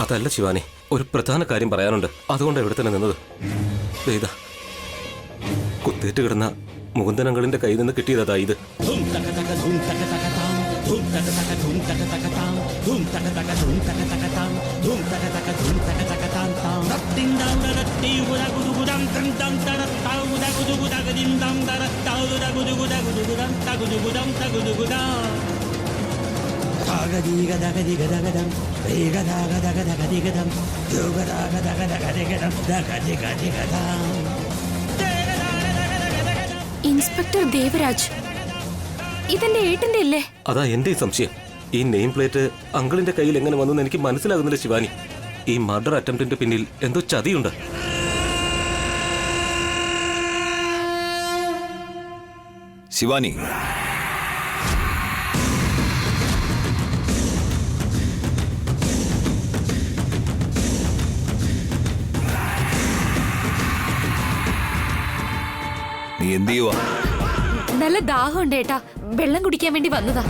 അതല്ല ശിവാനി, ഒരു പ്രധാന കാര്യം പറയാനുണ്ട്. അതുകൊണ്ട് ഇവിടെ തന്നെ നിന്നത്. ഇതാ കുത്തേറ്റ് കിടന്ന മുകുന്ദനങ്ങളിന്റെ കയ്യിൽ നിന്ന് കിട്ടിയതാ ഇത്. ഇൻസ്പെക്ടർ ദേവരാജ്, ഇതെന്റെ ഏട്ടന്റെ അല്ലേ? അതാ എന്റെ സംശയം. ഈ നെയിം പ്ലേറ്റ് അങ്കിളിന്റെ കയ്യിൽ എങ്ങനെ വന്നെന്ന് എനിക്ക് മനസ്സിലാകുന്നില്ല ശിവാനി. ഈ മർഡർ അറ്റംപ്റ്റിന്റെ പിന്നിൽ എന്തോ ചതിയുണ്ട്. ശിവാനി, നീ എന്ത് ചെയ്യുവാ? നല്ല ദാഹമുണ്ട് ഏട്ടാ, വെള്ളം കുടിക്കാൻ വേണ്ടി വന്നതാ.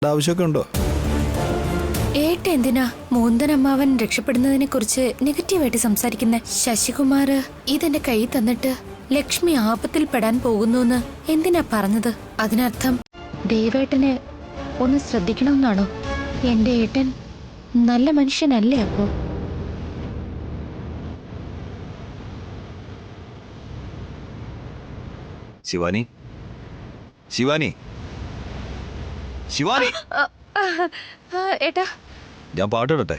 ആവശ്യമൊക്കെ ഉണ്ടോ? ഏട്ട എന്തിനാ മോന്തനമ്മാവൻ രക്ഷപ്പെടുന്നതിനെ കുറിച്ച് നെഗറ്റീവായിട്ട് സംസാരിക്കുന്ന? ശശികുമാർ ഇതെന്റെ കൈ തന്നിട്ട് ലക്ഷ്മി ആപത്തിൽ പെടാൻ പോകുന്നു എന്തിനാ പറഞ്ഞത്? അതിനർത്ഥം ദേവേട്ടനെ ഒന്ന് ശ്രദ്ധിക്കണമെന്നാണോ? എന്റെ ഏട്ടൻ നല്ല മനുഷ്യനല്ലേ? അപ്പോ ശിവാനി, ശിവാനി, ശിവാനി, ഏട്ടാ ഞാൻ പാട്ടിടട്ടെ?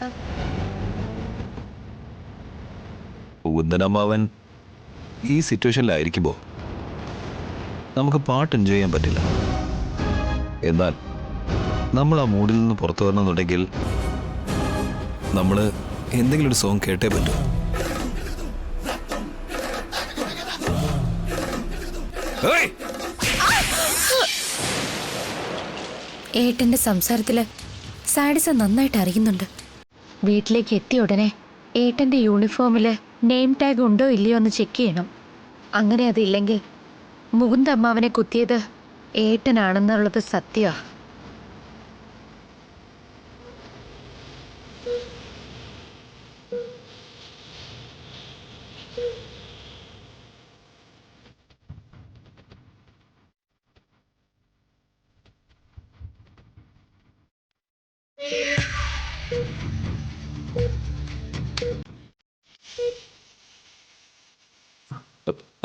മുകുന്ദനമ്മാവൻ ഈ സിറ്റുവേഷനിലായിരിക്കുമ്പോ നമുക്ക് പാട്ട് എൻജോയ് ചെയ്യാൻ പറ്റില്ല. എന്നാൽ നമ്മൾ ആ മൂഡിൽ നിന്ന് പുറത്തു വരണമെന്നുണ്ടെങ്കിൽ നമ്മൾ എന്തെങ്കിലും ഒരു സോങ് കേട്ടേ പറ്റൂ. ഏട്ടന്റെ സംസാരത്തില് സാഡിസം നന്നായിട്ട് അറിയുന്നുണ്ട്. വീട്ടിലേക്ക് എത്തിയ ഉടനെ ഏട്ടന്റെ യൂണിഫോമില് നെയിം ടാഗ് ഉണ്ടോ ഇല്ലയോ എന്ന് ചെക്ക് ചെയ്യണം. അങ്ങനെ അതില്ലെങ്കിൽ മുകുന്ദ അമ്മാവനെ കുത്തിയത് ഏട്ടനാണെന്നുള്ളത് സത്യമാണ്.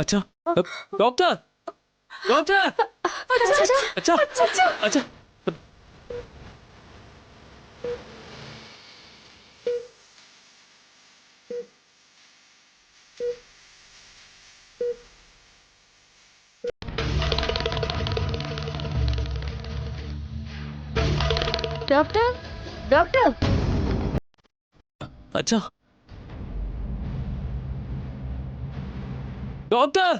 അച്ഛാ, ഡോക്ടർ, ഡോക്ടർ, അച്ഛാ, അച്ഛാ. ഡോക്ടർ, ഡോക്ടർ, അച്ഛാ, ഡോക്ടർ,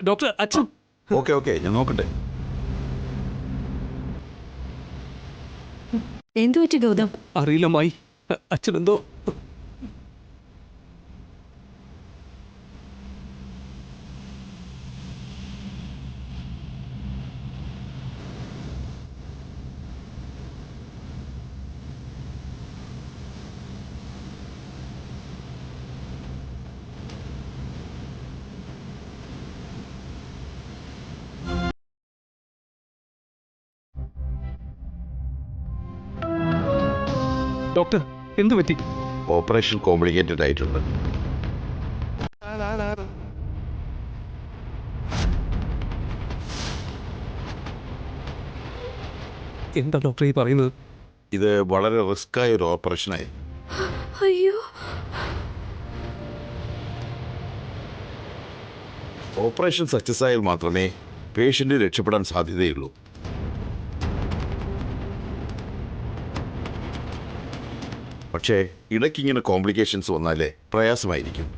ഡോക്ടർ, അച്ഛൻ. ഓക്കെ, ഞാൻ നോക്കട്ടെ. എന്തു പറ്റി ഗൗതം? അറിയില്ല മായി, അച്ഛനെന്തോ. ഡോക്ടർ എന്തു പറ്റി? ഓപ്പറേഷൻ കോംപ്ലിക്കേറ്റഡ് ആയിട്ടുണ്ട്. എന്താ ഡോക്ടർ ഈ പറയുന്നത്? ഇത് വളരെ റിസ്ക്കായ ഒരു ഓപ്പറേഷനായി. അയ്യോ, ഓപ്പറേഷൻ സക്സസ് ആയാൽ മാത്രമേ പേഷ്യന്റ് രക്ഷപ്പെടാൻ സാധ്യതയുള്ളൂ. പക്ഷേ ഇടയ്ക്കിങ്ങനെ കോംപ്ലിക്കേഷൻസ് വന്നാലേ പ്രയാസമായിരിക്കും.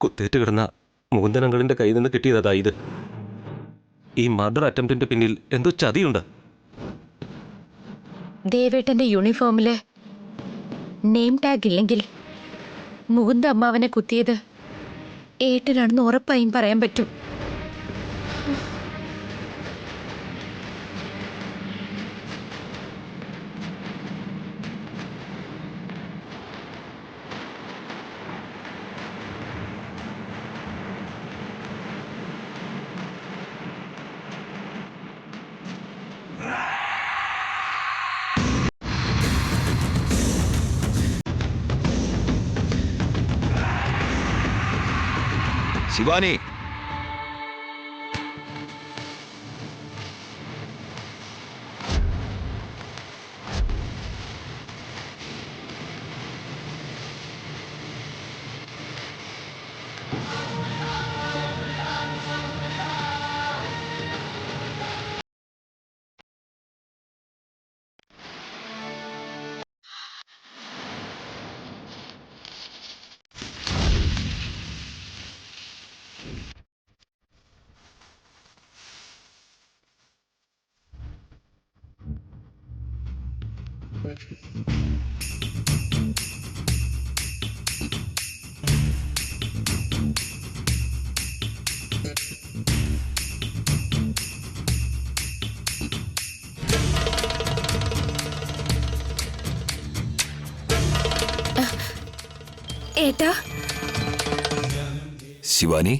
കുത്തേറ്റ് കിടന്ന മുകുന്ദനങ്ങളിൻ്റെ കയ്യിൽ നിന്ന് കിട്ടിയതാ ഇത്. ഈ മർഡർ അറ്റംപ്റ്റിന്റെ പിന്നിൽ എന്തോ ചതിയുണ്ട്. ദേവേട്ടന്റെ യൂണിഫോമില് നെയിം ടാഗ് ഇല്ലെങ്കിൽ മുകുന്ദ അമ്മാവനെ കുത്തിയത് ഏട്ടനാണെന്ന് ഉറപ്പായും പറയാൻ പറ്റും. ശിവാനി, ഏട്ടാ, ശിവാനി,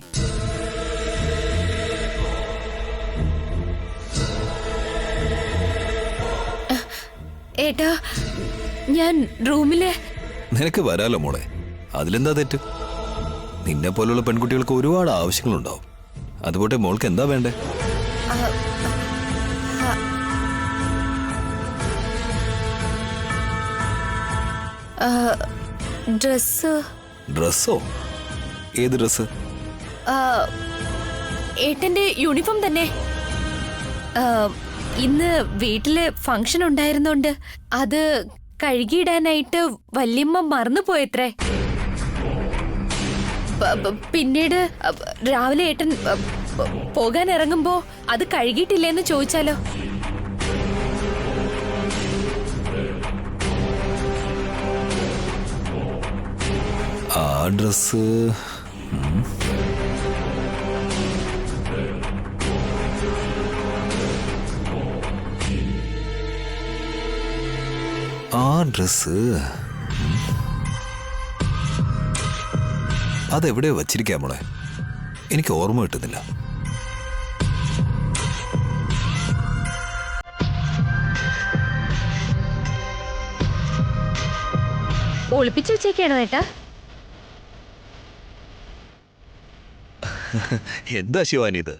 ഏട്ടാ, ഞാൻ റൂമിലെ നിനക്ക് വരാലോ മോളെ, അതിലെന്താ തെറ്റ്? നിന്നെ പോലുള്ള പെൺകുട്ടികൾക്ക് ഒരുപാട് ആവശ്യങ്ങളുണ്ടാവും. അതുപോട്ടെ, മോൾക്ക് എന്താ വേണ്ടേ? ഡ്രസ്സ്. ഡ്രസ്സോ? ഏത് ഡ്രസ്സ്? ഏട്ടന്റെ യൂണിഫോം തന്നെ. ഇന്ന് വീട്ടില് ഫംഗ്ഷൻ ഉണ്ടായിരുന്നോണ്ട് അത് കഴുകിയിടാനായിട്ട് വല്യമ്മ മറന്നുപോയത്രേ. പിന്നീട് രാവിലെ ഏട്ടൻ പോകാൻ ഇറങ്ങുമ്പോ അത് കഴുകിയിട്ടില്ലേന്ന് ചോദിച്ചാലോ? ആ ഡ്രസ്സ് അതെവിടെയോ വച്ചിരിക്കാം മോളെ, എനിക്ക് ഓർമ്മ കിട്ടുന്നില്ല. ഒളിപ്പിച്ചു വെച്ചേക്കാണോ ഏട്ടാ? എന്താ ശിവാനി ഇത്?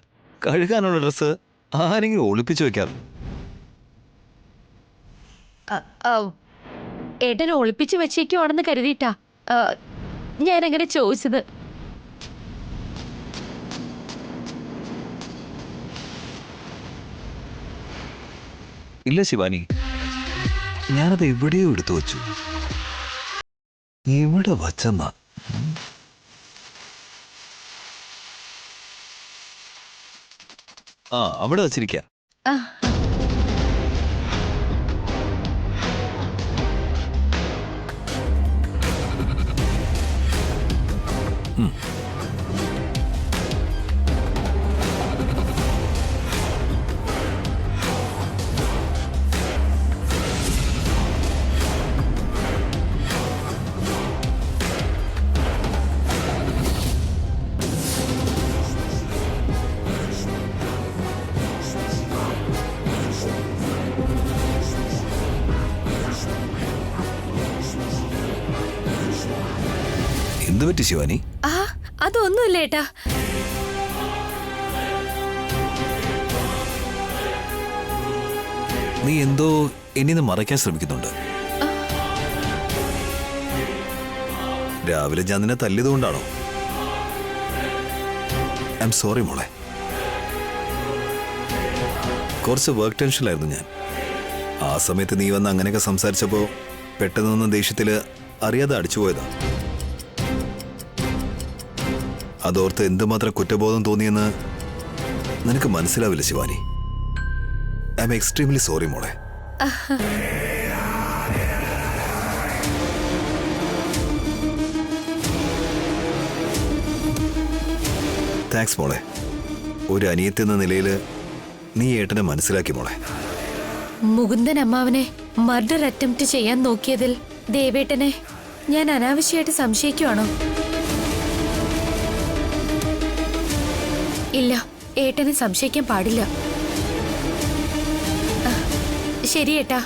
കഴുകാനുള്ള ഡ്രസ്സ് ആരെങ്കിലും ഒളിപ്പിച്ചു വെക്കാറ്? ഏട്ടൻ ഒളിപ്പിച്ചു വെച്ചേക്കുവാണെന്ന് കരുതിയിട്ടാ ഞാനങ്ങനെ ചോദിച്ചത്. ഇല്ല ശിവാനി, ഞാനത് എവിടെയോ എടുത്തു വച്ചു. ഇവിടെ വച്ചെന്നാ. ആ അവിടെ വച്ചിരിക്കുക. ആ എന്ത് പറ്റി ശിവാനി? ആ അതൊന്നുമില്ല ഏട്ടാ. നീ എന്തോ എന്നിന്ന് മറയ്ക്കാൻ ശ്രമിക്കുന്നുണ്ട്. രാവിലെ ഞാൻ നിന്നെ തല്ലിയതുകൊണ്ടാണോ? ഐ എം സോറി മോളെ. കുറച്ച് വർക്ക് ടെൻഷനിലായിരുന്നു ഞാൻ. ആ സമയത്ത് നീ വന്ന് അങ്ങനെയൊക്കെ സംസാരിച്ചപ്പോൾ പെട്ടെന്ന് വന്ന ദേഷ്യത്തില് അറിയാതെ അടിച്ചുപോയതാ. അതോർത്ത് എന്തുമാത്രം കുറ്റബോധം തോന്നിയെന്ന് നിനക്ക് മനസ്സിലാവില്ല Shivani. I am extremely sorry മോളെ. താങ്ക്സ് മോളെ. ഒരു അനിയത്തി എന്ന നിലയിൽ നീ ഏട്ടനെ മനസ്സിലാക്കി മോളെ. മുകുന്ദൻ അമ്മാവനെ മർഡർ അറ്റംപ്റ്റ് ചെയ്യാൻ നോക്കിയതിൽ ദേവേട്ടനെ ഞാൻ അനാവശ്യമായിട്ട് സംശയിക്കുവാണോ? ഇല്ല, ഏട്ടനെ സംശയിക്കാൻ പാടില്ല. ശരി ഏട്ടാ.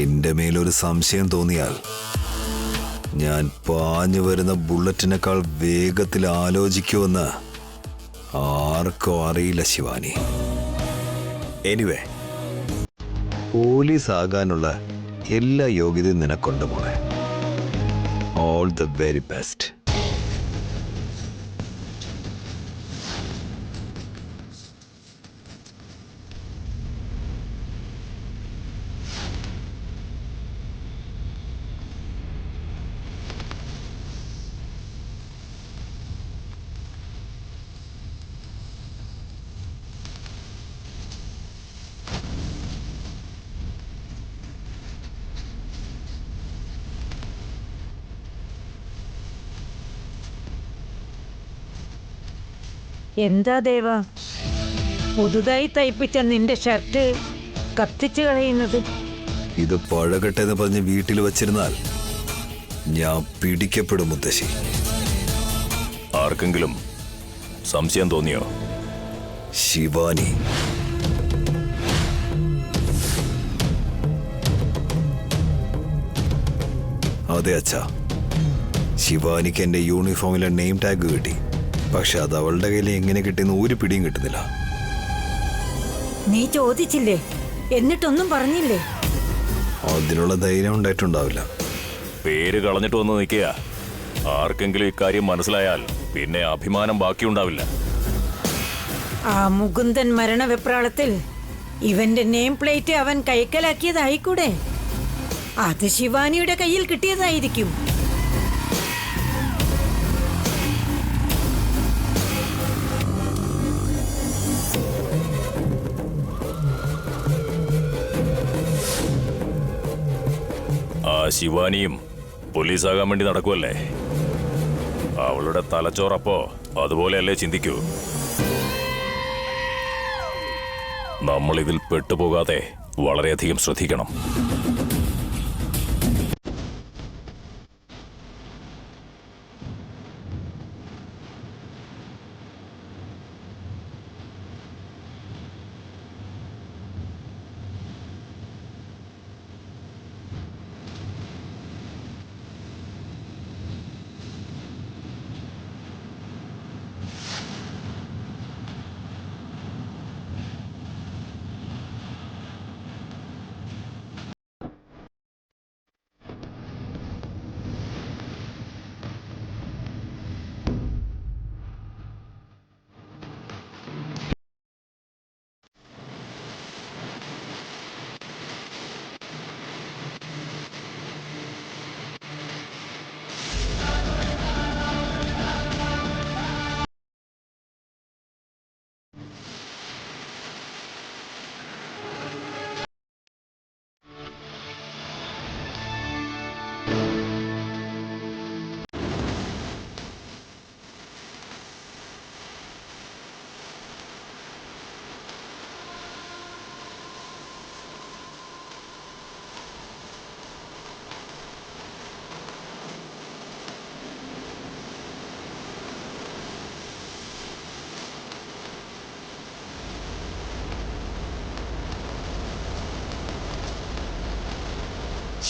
എന്റെ മേലൊരു സംശയം തോന്നിയാൽ ഞാൻ പാഞ്ഞു വരുന്ന ബുള്ളറ്റിനേക്കാൾ വേഗത്തിൽ ആലോചിക്കുമെന്ന് ആർക്കും അറിയില്ല ശിവാനി. എനിവേ, പോലീസ് ആകാനുള്ള എല്ലാ യോഗ്യതയും നിനക്കുണ്ട് മോളെ. All the very best. എന്താ ദേവ, പുതുതായി തയ്പ്പിച്ച നിന്റെ ഷർട്ട് കത്തിച്ചു കളയുന്നത്? ഇത് പഴകട്ടെ എന്ന് പറഞ്ഞ് വീട്ടിൽ വച്ചിരുന്നാൽ ഞാൻ പിടിക്കപ്പെടും മുത്തശ്ശി. ആർക്കെങ്കിലും സംശയം തോന്നിയോ? ശിവാനി. അതെ അച്ഛാ, ശിവാനിക്ക് എന്റെ യൂണിഫോമിലെ നെയിം ടാഗ് കിട്ടി. പക്ഷെ അത് അവളുടെ കയ്യിൽ എങ്ങനെ കിട്ടിയെന്ന് ഒരു പിടിയും കിട്ടുന്നില്ല. നീ ചോദിച്ചില്ലേ? എന്നിട്ടൊന്നും പറഞ്ഞില്ലേ? അതിനുള്ള ധൈര്യം ഉണ്ടായിട്ടുണ്ടാവില്ല. പേര് കളഞ്ഞിട്ട് വന്ന് നിൽക്കുക. ആർക്കെങ്കിലും ഇക്കാര്യം മനസ്സിലായാൽ പിന്നെ അഭിമാനം ബാക്കിയുണ്ടാവില്ല. ആ മുകുന്ദൻ മരണവെപ്രാളത്തിൽ ഇവന്റെ നെയിം പ്ലേറ്റ് അവൻ കൈക്കലാക്കിയതായിക്കൂടെ? അത് ശിവാനിയുടെ കയ്യിൽ കിട്ടിയതായിരിക്കും. ആ ശിവാനിയും പോലീസാകാൻ വേണ്ടി നടക്കുമല്ലേ? അവളുടെ തലച്ചോറപ്പോ അതുപോലെയല്ലേ ചിന്തിക്കൂ. നമ്മൾ ഇതിൽ പെട്ടുപോകാതെ വളരെയധികം ശ്രദ്ധിക്കണം.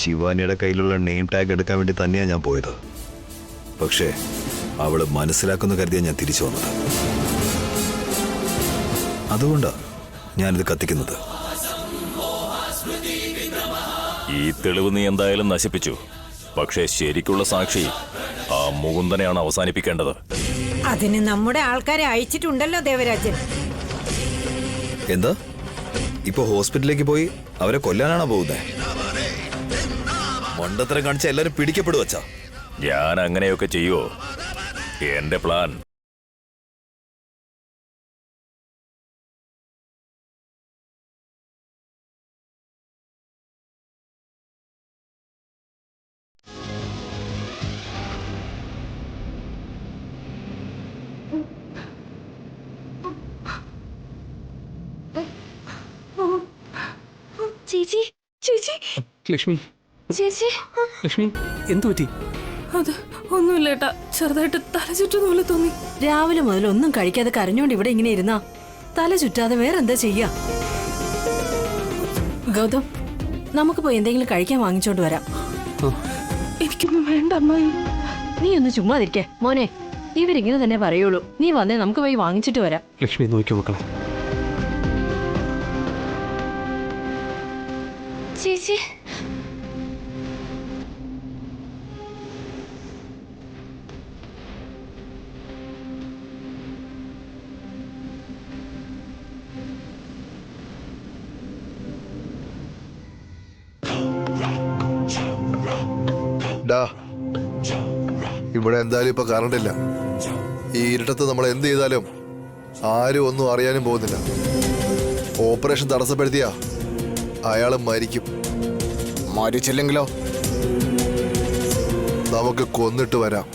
ശിവാനിയുടെ കയ്യിലുള്ള നെയിം ടാഗ് എടുക്കാൻ വേണ്ടി തന്നെയാണ് ഞാൻ പോയത്. പക്ഷേ അവള് മനസ്സിലാക്കുന്ന കരുതിയാണ് ഞാൻ തിരിച്ചു വന്നത്. അതുകൊണ്ടാണ് ഞാനിത് കത്തിക്കുന്നത്. ഈ തെളിവ് നീ എന്തായാലും നശിപ്പിച്ചു. പക്ഷേ ശരിക്കുള്ള സാക്ഷി ആ മുകുന്ദനെയാണ് അവസാനിപ്പിക്കേണ്ടത്. അതിന് നമ്മുടെ ആൾക്കാരെ അയച്ചിട്ടുണ്ടല്ലോ ദേവരാജൻ. എന്താ ഇപ്പൊ ഹോസ്പിറ്റലിലേക്ക് പോയി അവരെ കൊല്ലാനാണോ പോകുന്നത്? മണ്ടത്തരം കാണിച്ച എല്ലാരും പിടിക്കപ്പെടുവച്ചാ. ഞാൻ അങ്ങനെയൊക്കെ ചെയ്യുവോ? എന്റെ പ്ലാൻ ചേച്ചി ചേച്ചി ലക്ഷ്മി ചേച്ചി ലക്ഷ്മി എന്തു പറ്റി? അത് ഒന്നുമില്ല ഏട്ടാ, ചെറുതായിട്ട് തല ചുറ്റുന്ന പോലെ തോന്നി. രാവിലെ മുതൽ ഒന്നും കഴിക്കാതെ കരഞ്ഞോണ്ട് ഇവിടെ ഇങ്ങനെ ഇരുന്നാ തല ചുറ്റാതെ വേറെ എന്താ ചെയ്യാ? ഗൗതം, നമുക്ക് പോയി എന്തെങ്കിലും കഴിക്കാൻ വാങ്ങിച്ചോണ്ട് വരാം. എനിക്കൊന്നും വേണ്ട അമ്മായി. നീ ഒന്ന് ചുമ്മാതിരിക്കേ മോനെ. ഇവരിങ്ങനെ തന്നെ പറയുള്ളൂ. നീ വന്നേ, നമുക്ക് പോയി വാങ്ങിച്ചിട്ട് വരാം. ലക്ഷ്മി നോക്കിയോ മക്കളെ. ചേച്ചി ഇവിടെ എന്തായാലും ഇപ്പൊ കറണ്ട് ഇല്ല. ഈ ഇരുട്ടത്ത് നമ്മൾ എന്ത് ചെയ്താലും ആരും ഒന്നും അറിയാനും പോകുന്നില്ല. ഓപ്പറേഷൻ തടസ്സപ്പെടുത്തിയാ അയാൾ മരിക്കും. മരിച്ചില്ലെങ്കിലോ നമുക്ക് കൊന്നിട്ട് വരാം.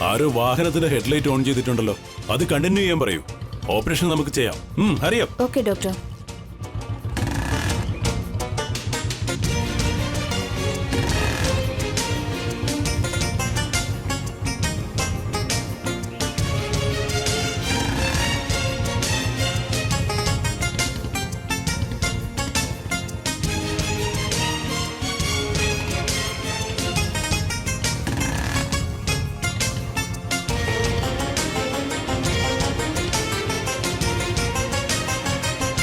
ആരോ വാഹനത്തിന്റെ ഹെഡ്ലൈറ്റ് ഓൺ ചെയ്തിട്ടുണ്ടല്ലോ. അത് കണ്ടിന്യൂ ചെയ്യാൻ പറയൂ. ഓപ്പറേഷൻ നമുക്ക് ചെയ്യാം. അറിയാം. Okay doctor.